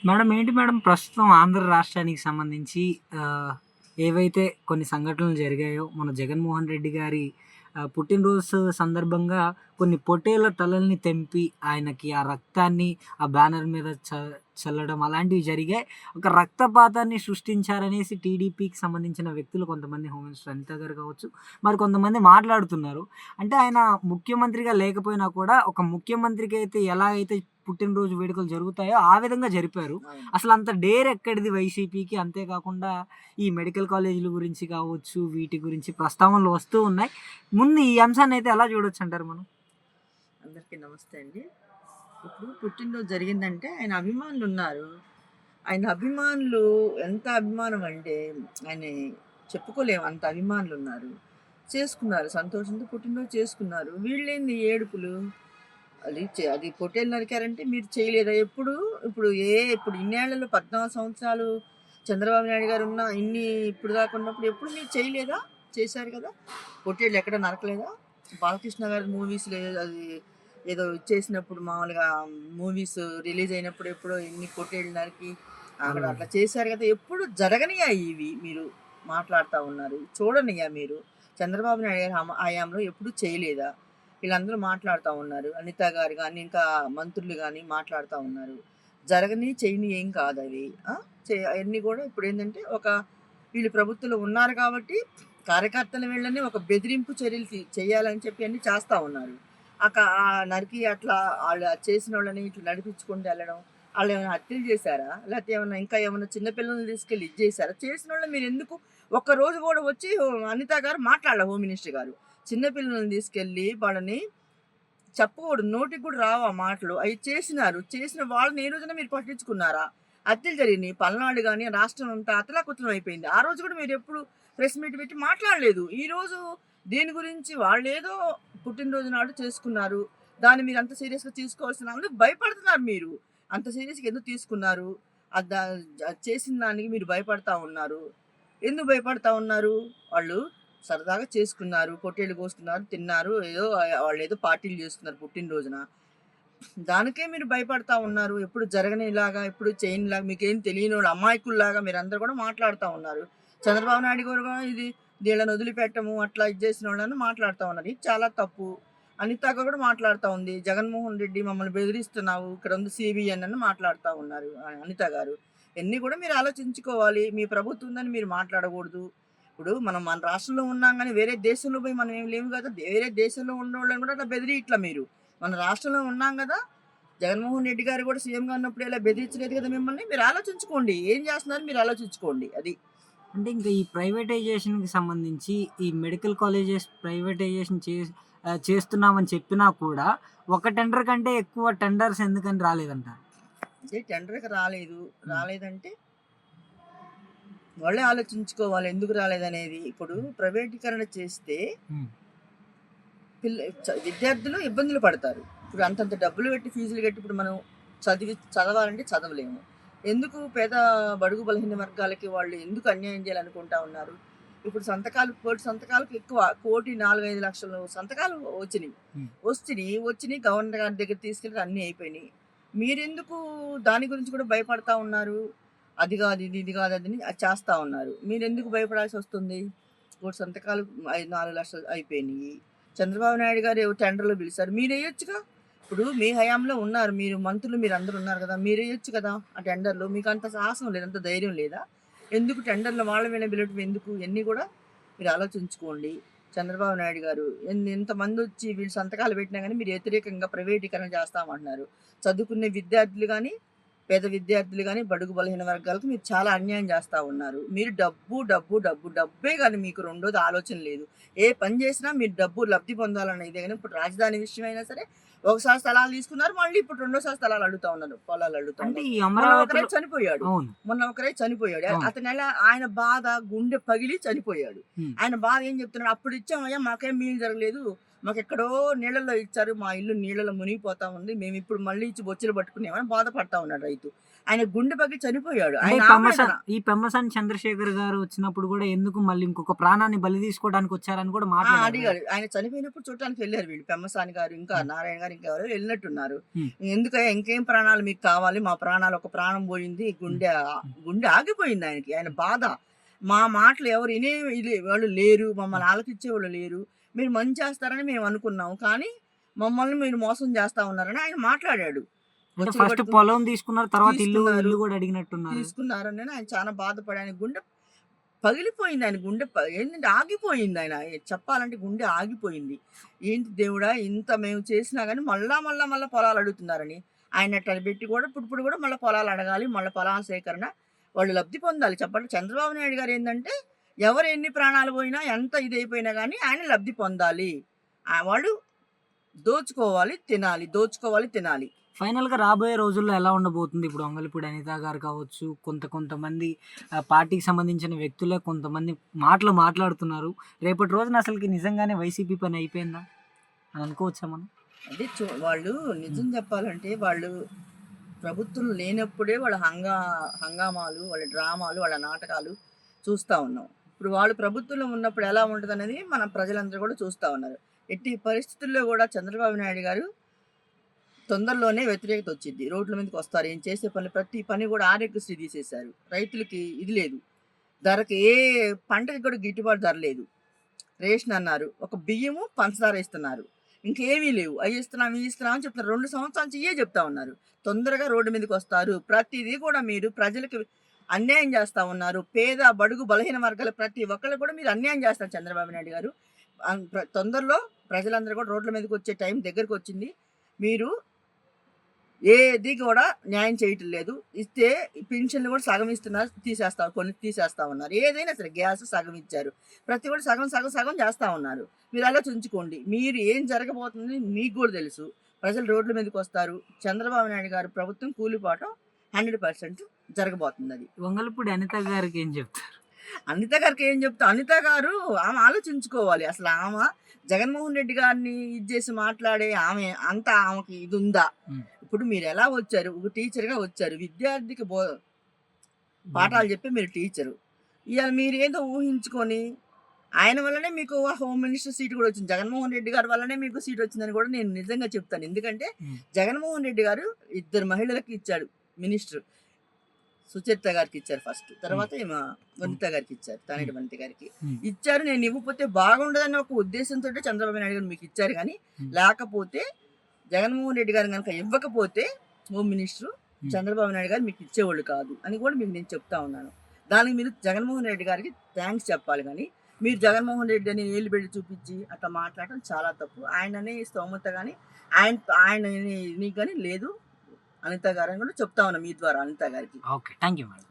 Madam ఏంటి madam ప్రస్తుతం ఆంధ్ర రాష్ట్రానికి సంబంధించి ఏవైతే కొన్ని సంఘటనలు జరిగాయో మన జగన్మోహన్ రెడ్డి గారి పుట్టినరోజు సందర్భంగా కొన్ని పొట్టేళ్ల తలల్ని తెంపి ఆయనకి ఆ రక్తాన్ని ఆ బ్యానర్ మీద చల్లడం అలాంటివి జరిగాయి. ఒక రక్తపాతాన్ని సృష్టించారనేసి టీడీపీకి సంబంధించిన వ్యక్తులు కొంతమంది హోమ్ మినిస్టర్ అనిత గారు కావచ్చు, మరి కొంతమంది మాట్లాడుతున్నారు. అంటే ఆయన ముఖ్యమంత్రిగా లేకపోయినా కూడా ఒక ముఖ్యమంత్రికి అయితే ఎలా అయితే పుట్టినరోజు వేడుకలు జరుగుతాయో ఆ విధంగా జరిపారు. అవును. అసలు అంత డేర్ ఎక్కడిది వైసీపీకి? అంతేకాకుండా ఈ మెడికల్ కాలేజీల గురించి కావచ్చు, వీటి గురించి ప్రస్తావనలు వస్తూ ఉన్నాయి. ముందు ఈ అంశాన్ని అయితే ఎలా చూడొచ్చంటారు మనం? అందరికీ నమస్తే అండి. ఇప్పుడు పుట్టినరోజు జరిగిందంటే ఆయన అభిమానులున్నారు. ఆయన అభిమానులు ఎంత అభిమానం అంటే ఆయన్ని చెప్పుకోలేము, అంత అభిమానులున్నారు. చేసుకున్నారు, సంతోషంతో పుట్టినరోజు చేసుకున్నారు. వీళ్ళేంది ఏడుపులు? అది పొట్టేలు నరికారంటే మీరు చేయలేదా ఎప్పుడు? ఇప్పుడు ఇన్నేళ్లలో 14 సంవత్సరాలు చంద్రబాబు నాయుడు గారు ఉన్న ఇప్పుడు దాకా ఉన్నప్పుడు ఎప్పుడు మీరు చేయలేదా? చేశారు కదా! పొట్టేళ్ళు ఎక్కడ నరకలేదా? బాలకృష్ణ గారి మూవీస్‌లో అది ఏదో ఇచ్చేసినప్పుడు మామూలుగా మూవీస్ రిలీజ్ అయినప్పుడు ఎప్పుడో ఎన్ని పొట్టేళ్ళు నరికి అక్కడ అట్లా చేశారు కదా! ఎప్పుడు జరగనియా ఇవి మీరు మాట్లాడుతా ఉన్నారు. చూడనియా మీరు? చంద్రబాబు నాయుడు గారి హయాంలో ఎప్పుడు చేయలేదా? వీళ్ళందరూ మాట్లాడుతూ ఉన్నారు. అనిత గారు కానీ ఇంకా మంత్రులు కానీ మాట్లాడుతూ ఉన్నారు. జరగని చేయని ఏం కాదు అవి. అవన్నీ కూడా ఇప్పుడు ఏంటంటే వీళ్ళు ప్రభుత్వంలో ఉన్నారు కాబట్టి కార్యకర్తలు వీళ్ళని ఒక బెదిరింపు చర్యలు చేయాలని చెప్పి అన్ని చేస్తూ ఉన్నారు. నరికి అట్లా వాళ్ళు చేసిన వాళ్ళని ఇట్లా నడిపించుకుంటూ వెళ్ళడం. వాళ్ళు ఏమైనా హత్యలు చేశారా? లేకపోతే ఇంకా ఏమైనా చిన్నపిల్లల్ని తీసుకెళ్ళి ఇది చేశారా? చేసిన వాళ్ళని మీరు ఎందుకు ఒక్కరోజు కూడా వచ్చి అనిత గారు మాట్లాడాలి, హోమ్ మినిస్టర్ గారు. చిన్నపిల్లల్ని తీసుకెళ్ళి వాళ్ళని చెప్పకూడదు, నోటికి కూడా రావు ఆ మాటలు. అవి చేసినారు. చేసిన వాళ్ళని ఏ రోజున మీరు పట్టించుకున్నారా? హత్యలు జరిగినాయి. పల్నాడు కానీ రాష్ట్రం అంతా అతలాకుతలం అయిపోయింది. ఆ రోజు కూడా మీరు ఎప్పుడు ప్రెస్ మీట్ పెట్టి మాట్లాడలేదు. ఈరోజు దేని గురించి వాళ్ళేదో పుట్టినరోజు నాడు చేసుకున్నారు, దాన్ని మీరు అంత సీరియస్గా తీసుకోవాల్సిన అందుకు భయపడుతున్నారు. మీరు అంత సీరియస్గా ఎందుకు తీసుకున్నారు? చేసిన దానికి మీరు భయపడతా ఉన్నారు. ఎందుకు భయపడతా ఉన్నారు? వాళ్ళు సరదాగా చేసుకున్నారు, పొట్టేళ్ళు కోసుకున్నారు, తిన్నారు, వాళ్ళు ఏదో పార్టీలు చేసుకున్నారు పుట్టినరోజున. దానికే మీరు భయపడతా ఉన్నారు. ఎప్పుడు జరగనిలాగా, ఎప్పుడు చేయనిలాగా, మీకేం తెలియని వాళ్ళు అమాయకుల్లాగా మీరందరూ కూడా మాట్లాడుతూ ఉన్నారు. చంద్రబాబు నాయుడు గారు కూడా వీళ్ళని వదిలిపెట్టము అట్లా ఇది చేసిన వాళ్ళని మాట్లాడుతూ ఉన్నారు. ఇది చాలా తప్పు. అనిత కూడా మాట్లాడుతూ ఉంది. జగన్మోహన్ రెడ్డి మమ్మల్ని బెదిరిస్తున్నావు, ఇక్కడ ఉంది సిబిఎన్ అని మాట్లాడుతూ ఉన్నారు అనిత గారు. ఇవన్నీ కూడా మీరు ఆలోచించుకోవాలి. మీ ప్రభుత్వం ఉందని మీరు మాట్లాడకూడదు. ఇప్పుడు మనం మన రాష్ట్రంలో ఉన్నాం కానీ వేరే దేశంలో పోయి మనం ఏం లేవు కదా. వేరే దేశంలో ఉన్న వాళ్ళని కూడా అట్లా ఇట్లా మీరు మన రాష్ట్రంలో ఉన్నాం కదా. జగన్మోహన్ రెడ్డి గారు కూడా సీఎంగా ఉన్నప్పుడు ఇలా బెదిరించలేదు కదా మిమ్మల్ని. మీరు ఆలోచించుకోండి, ఏం చేస్తున్నారు మీరు ఆలోచించుకోండి. అది అంటే ఇంకా ఈ ప్రైవేటైజేషన్‌కి సంబంధించి ఈ మెడికల్ కాలేజెస్ ప్రైవేటైజేషన్ చేస్తున్నామని చెప్పినా కూడా ఒక టెండర్ కంటే ఎక్కువ టెండర్స్ ఎందుకని రాలేదంటారు? అంటే టెండర్‌కి రాలేదంటే వాళ్ళే ఆలోచించుకోవాలి ఎందుకు రాలేదనేది. ఇప్పుడు ప్రైవేటీకరణ చేస్తే విద్యార్థులు ఇబ్బందులు పడతారు. ఇప్పుడు అంతంత డబ్బులు పెట్టి ఫీజులు కట్టి ఇప్పుడు మనం చదవాలంటే చదవలేము. ఎందుకు బడుగు బలహీన వర్గాలకి వాళ్ళు ఎందుకు అన్యాయం చేయాలనుకుంటా ఉన్నారు? ఇప్పుడు కోటి సంతకాలకు ఎక్కువ, 1,45,00,000 సంతకాలు వచ్చినాయి. గవర్నర్ గారి దగ్గర తీసుకెళ్ళి అన్నీ అయిపోయినాయి. మీరెందుకు దాని గురించి కూడా భయపడతా ఉన్నారు? అది కాదు ఇది కాదు అది చేస్తూ ఉన్నారు. మీరెందుకు భయపడాల్సి వస్తుంది? 1,00,000 సంతకాలు 4,00,000 అయిపోయినాయి. చంద్రబాబు నాయుడు గారు టెండర్లు పిలిచారు, మీరు వేయొచ్చుగా. ఇప్పుడు మీ హయాంలో ఉన్నారు, మీరు మంత్రులు మీరు అందరూ ఉన్నారు కదా, మీరు వేయొచ్చు కదా ఆ టెండర్లు. మీకు అంత సాహసం లేదు, అంత ధైర్యం లేదా? ఎందుకు టెండర్లు వాళ్ళ మీద బిలటం ఎందుకు? ఇవన్నీ కూడా మీరు ఆలోచించుకోండి. చంద్రబాబు నాయుడు గారు ఎంతమంది వచ్చి వీళ్ళు సంతకాలు పెట్టినా కానీ మీరు వ్యతిరేకంగా ప్రైవేటీకరణ చేస్తామంటున్నారు. చదువుకునే విద్యార్థులు కానీ పేద విద్యార్థులు కానీ బడుగు బలహీన వర్గాలకు మీరు చాలా అన్యాయం చేస్తూ ఉన్నారు. మీరు డబ్బే కానీ మీకు రెండోది ఆలోచన లేదు. ఏ పని చేసినా మీరు డబ్బు లబ్ధి పొందాలన్న ఇదే. కానీ ఇప్పుడు రాజధాని విషయం అయినా సరే ఒకసారి స్థలాలు తీసుకున్నారు, మళ్ళీ ఇప్పుడు రెండోసారి స్థలాలు అడుగుతా ఉన్నారు, పొలాలు అడుగుతా ఉన్నారు. మొన్న ఒకరే చనిపోయాడు. అతను ఆయన బాధ గుండె పగిలి చనిపోయాడు. ఆయన బాధ ఏం చెప్తున్నాడు? అప్పుడు ఇచ్చామయ్యా, మాకేం మీలు జరగలేదు, మాకెక్కడో నీళ్ళలో ఇచ్చారు, మా ఇల్లు నీళ్ళలో మునిగిపోతా ఉంది, మేము ఇప్పుడు మళ్ళీ ఇచ్చి బొచ్చెలు పట్టుకునేమని బాధపడతా ఉన్నాడు రైతు. ఆయన గుండె పగిలి చనిపోయాడు. అంటే ఆయన పెమ్మసాని ఆవేదన. ఈ పెమ్మసాని చంద్రశేఖర్ గారు వచ్చినప్పుడు గూడా ఎందుకు మళ్ళీ ఇంకొక ప్రాణాన్ని బలి తీసుకోవడానికి వచ్చారని కూడా మాట్లాడారు గదా! అడిగాడు. ఆయన చనిపోయినప్పుడు చూడటానికి వెళ్లారు వీళ్ళు. పెమ్మసాని గారు, ఇంకా హ్మ్. నారాయణ గారు, ఇంకా ఎవరో వెళ్ళినట్టున్నారు. హ్మ్. ఎందుకయ్యా ఇంకేం ప్రాణాలు మీకు కావాలి? మా ప్రాణాలు, ఒక ప్రాణం పోయింది, హ్మ్. హ్మ్. గుండె ఆగిపోయింది ఆయనకి. ఆయన బాధ. మా మాటలు ఎవరు వాళ్ళు లేరు, హ్మ్. మమ్మల్ని ఆలకించేవాళ్ళు లేరు. మీరు మంచి చేస్తారని మేము అనుకున్నాం, కానీ మమ్మల్ని మీరు మోసం చేస్తా ఉన్నారని ఆయన మాట్లాడాడు. అంటే బొచ్చెలు ఫస్ట్ పట్టుకుని పొలం తీసుకున్నారు. తర్వాత ఇల్లు తీసుకున్నారు. ఇల్లు గూడా అడిగినట్టున్నారు. తీసుకున్నారని ఆయన చాలా బాధపడి, ఆయన గుండె పగిలిపోయింది. ఆయన గుండె ఏంటంటే ఆగిపోయింది. ఆయన చెప్పాలంటే గుండె ఆగిపోయింది. ఏంటి దేవుడా! ఇంత మేము చేసినా గాని మళ్ళా పొలాలు అడుగుతున్నారని. ఆయన అట్లా పెట్టి కూడా ఇప్పుడు కూడా మళ్ళా పొలాలు అడగాలి. మళ్ళా పొలాల సేకరణ వాళ్ళు లబ్ధి పొందాలి. చెప్పండి, చంద్రబాబు నాయుడు గారు ఏందంటే ఎవరు ఎన్ని ప్రాణాలు పోయినా, ఎంత ఇదైపోయినా గాని ఆయన లబ్ధి పొందాలి. వాళ్ళు దోచుకోవాలి, తినాలి. దోచుకోవాలి, తినాలి. ఫైనల్‌గా రాబోయే రోజుల్లో ఎలా ఉండబోతుంది? ఇప్పుడు వంగలపూడి అనిత గారు కావచ్చు, కొంతమంది పార్టీకి సంబంధించిన వ్యక్తులే కొంతమంది మాటలు మాట్లాడుతున్నారు. రేపటి రోజున అసలకి నిజంగానే వైసీపీ పని అయిపోయిందా అని అనుకోవచ్చా మనం? అదే వాళ్ళు హ్మ్. నిజం చెప్పాలంటే వాళ్ళు ప్రభుత్వం లేనప్పుడే వాళ్ళ హంగామాలు, వాళ్ళ డ్రామాలు, వాళ్ళ నాటకాలు చూస్తా ఉన్నాం. ఇప్పుడు వాళ్ళు ప్రభుత్వంలో ఉన్నప్పుడు ఎలా ఉంటదనేది మన ప్రజలందరూ కూడా చూస్తా ఉన్నారు. ఎట్టి పరిస్థితుల్లో కూడా చంద్రబాబు నాయుడు గారు తొందరలోనే వ్యతిరేకత వచ్చిద్ది. రోడ్ల మీదకొస్తారు. ఈయన చేసే ప్రతి పని కూడా ఆరోగ్యశ్రీ తీసేశారు. రైతులకి ఇది లేదు. ధరకి ఏ పంటకి కూడా గిట్టుబాటు ధర లేదు. రేషన్ అన్నారు. ఒక బియ్యము, పంచదార ఇస్తున్నారు. ఇంకేమీ లేవు. అయి ఇస్తున్నాం, ఇయి ఇస్తున్నాం అని చెప్తున్నారు. 2 సంవత్సరాల నుంచి ఇయ్యే చెప్తా ఉన్నారు. తొందరగా రోడ్డు మీదకొస్తారు. ప్రతిదీ కూడా మీరు ప్రజలకి అన్యాయం చేస్తా ఉన్నారు. పేద, బడుగు, బలహీన వర్గాల ప్రతి ఒక్కళ్ళకి కూడా మీరు అన్యాయం చేస్తారు చంద్రబాబు నాయుడు గారు. తొందరలో ప్రజలందరూ కూడా రోడ్ల మీదకొచ్చే టైం దగ్గరకొచ్చింది. మీరు ఏది కూడా న్యాయం చేయటం లేదు. ఇస్తే పింఛన్లు కూడా సగం ఇస్తున్నారు, కొన్ని తీసేస్తా ఉన్నారు. ఏదైనా సరే గ్యాస్ సగం ఇచ్చారు. ప్రతి కూడా సగం చేస్తా ఉన్నారు. మీరు ఆలోచించుకోండి. మీరు ఏం జరగబోతుంది మీకు కూడా తెలుసు. ప్రజలు రోడ్ల మీదకొస్తారు. చంద్రబాబు నాయుడు గారి ప్రభుత్వం కూలిపోవటం 100% జరగబోతుందది. వంగలపూడి అనిత గారికి ఏం చెప్తారు? అనిత గారికి ఏం చెప్తా, అనిత గారు ఆమె ఆలోచించుకోవాలి. అసలు ఆమె జగన్మోహన్ రెడ్డి గారిని ఇది చేసి మాట్లాడే ఆమె అంత ఆమెకి ఇది ఉందా? హ్మ్. ఇప్పుడు మీరు ఎలా వచ్చారు? ఒక టీచర్‌గా వచ్చారు. విద్యార్థికి బోధన. పాఠాలు చెప్పి మీరు టీచరు. ఇయాల మీరేదో ఊహించుకొని ఆయన వల్లనే మీకు హోమ్ మినిస్టర్ సీట్ కూడా వచ్చింది. జగన్మోహన్ రెడ్డి గారి వల్లనే మీకు సీట్ వచ్చిందని కూడా నేను నిజంగా చెప్తాను. ఎందుకంటే హ్మ్. జగన్మోహన్ రెడ్డి గారు 2 మహిళలకి ఇచ్చాడు మినిస్టర్. సుచరిత గారికి ఇచ్చారు ఫస్ట్. హ్మ్. తర్వాత హ్మ్. వనిత గారికి ఇచ్చారు. హ్మ్. తానేటి వనిత గారికి. హ్మ్. ఇచ్చారు. నేను ఇవ్వకపోతే బాగుండదన్న ఒక ఉద్దేశంతోటే చంద్రబాబు నాయుడు గారు మీకు ఇచ్చారు గానీ, హ్మ్. లేకపోతే జగన్మోహన్ రెడ్డి గారు గనుక ఇవ్వకపోతే హోమ్ మినిస్టరు హ్మ్. చంద్రబాబు నాయుడు గారు మీకు ఇచ్చేవాళ్ళు కాదు అని కూడా మీకు నేను చెప్తా ఉన్నాను. దానికి మీరు జగన్మోహన్ రెడ్డి గారికి థాంక్స్ చెప్పాలి గానీ, మీరు జగన్మోహన్ రెడ్డి అని ఏళ్ళు పెట్టి చూపించి అట్లా మాట్లాడటం చాలా తప్పు. ఆయననే స్తోమత గానీ, ఆయన నీకు గానీ లేదు. అనిత గారని కూడా చెప్తా ఉన్నా మీ ద్వారా అనిత గారికి. ఓకే. Thank you madam.